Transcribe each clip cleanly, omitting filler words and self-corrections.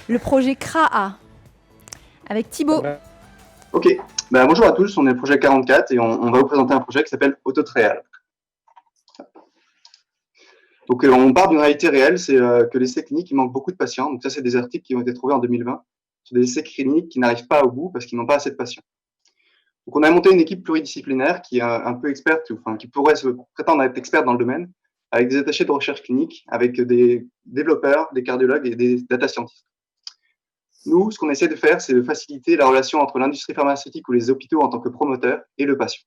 Le projet CRAA, avec Thibaut. Ok, bonjour à tous, on est le projet 44 et on va vous présenter un projet qui s'appelle AutoTrial. Donc on part d'une réalité réelle, c'est que les essais cliniques, il manque beaucoup de patients. Donc ça, c'est des articles qui ont été trouvés en 2020 sur des essais cliniques qui n'arrivent pas au bout parce qu'ils n'ont pas assez de patients. Donc on a monté une équipe pluridisciplinaire qui est un peu experte, enfin qui pourrait se prétendre être experte dans le domaine, avec des attachés de recherche clinique, avec des développeurs, des cardiologues et des data scientists. Nous, ce qu'on essaie de faire, c'est de faciliter la relation entre l'industrie pharmaceutique ou les hôpitaux en tant que promoteurs et le patient.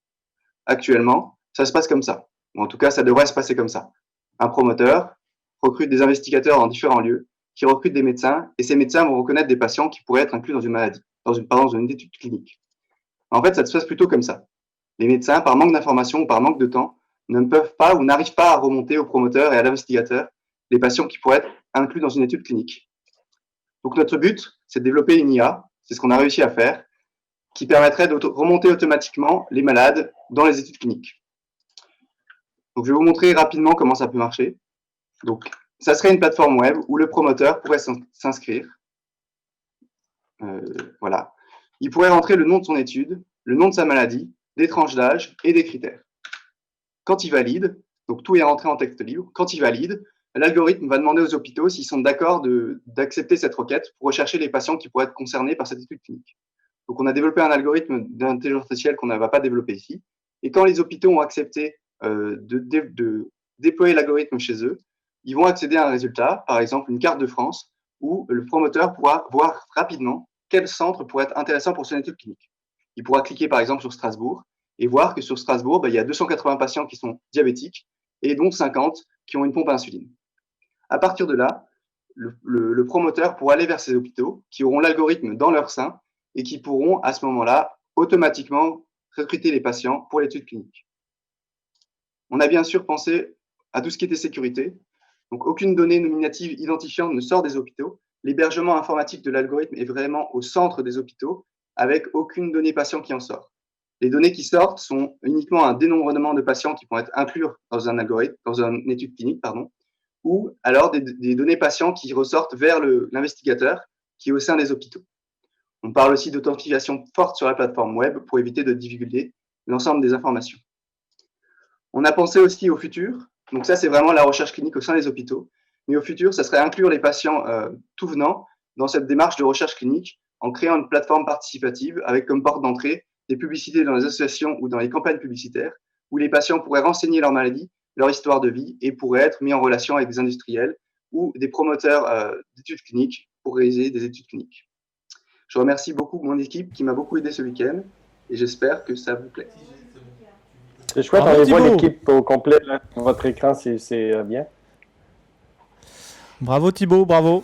Actuellement, ça se passe comme ça. Ou en tout cas, ça devrait se passer comme ça. Un promoteur recrute des investigateurs dans différents lieux, qui recrutent des médecins, et ces médecins vont reconnaître des patients qui pourraient être inclus dans une maladie, dans une étude clinique. En fait, ça se passe plutôt comme ça. Les médecins, par manque d'information ou par manque de temps, ne peuvent pas ou n'arrivent pas à remonter au promoteur et à l'investigateur les patients qui pourraient être inclus dans une étude clinique. Donc notre but, c'est de développer une IA, c'est ce qu'on a réussi à faire, qui permettrait de remonter automatiquement les malades dans les études cliniques. Donc je vais vous montrer rapidement comment ça peut marcher. Donc ça serait une plateforme web où le promoteur pourrait s'inscrire. Voilà. Il pourrait rentrer le nom de son étude, le nom de sa maladie, des tranches d'âge et des critères. Quand il valide, donc tout est rentré en texte libre, quand il valide, l'algorithme va demander aux hôpitaux s'ils sont d'accord d'accepter cette requête pour rechercher les patients qui pourraient être concernés par cette étude clinique. Donc, on a développé un algorithme d'intelligence artificielle qu'on ne va pas développer ici. Et quand les hôpitaux ont accepté de déployer l'algorithme chez eux, ils vont accéder à un résultat, par exemple une carte de France, où le promoteur pourra voir rapidement quel centre pourrait être intéressant pour son étude clinique. Il pourra cliquer, par exemple, sur Strasbourg et voir que sur Strasbourg, il y a 280 patients qui sont diabétiques et dont 50 qui ont une pompe à insuline. À partir de là, le promoteur pourra aller vers ces hôpitaux qui auront l'algorithme dans leur sein et qui pourront, à ce moment-là, automatiquement recruter les patients pour l'étude clinique. On a bien sûr pensé à tout ce qui était sécurité. Donc, aucune donnée nominative identifiante ne sort des hôpitaux. L'hébergement informatique de l'algorithme est vraiment au centre des hôpitaux, avec aucune donnée patient qui en sort. Les données qui sortent sont uniquement un dénombrement de patients qui vont être inclus dans un algorithme, dans une étude clinique, ou alors des données patients qui ressortent vers l'investigateur qui est au sein des hôpitaux. On parle aussi d'authentification forte sur la plateforme web pour éviter de divulguer l'ensemble des informations. On a pensé aussi au futur. Donc ça, c'est vraiment la recherche clinique au sein des hôpitaux. Mais au futur, ça serait inclure les patients tout venant dans cette démarche de recherche clinique en créant une plateforme participative avec comme porte d'entrée des publicités dans les associations ou dans les campagnes publicitaires où les patients pourraient renseigner leur maladie, leur histoire de vie et pourraient être mis en relation avec des industriels ou des promoteurs d'études cliniques pour réaliser des études cliniques. Je remercie beaucoup mon équipe qui m'a beaucoup aidé ce week-end et j'espère que ça vous plaît. C'est chouette, on voit l'équipe au complet là, sur votre écran, c'est bien. Bravo Thibaut, bravo.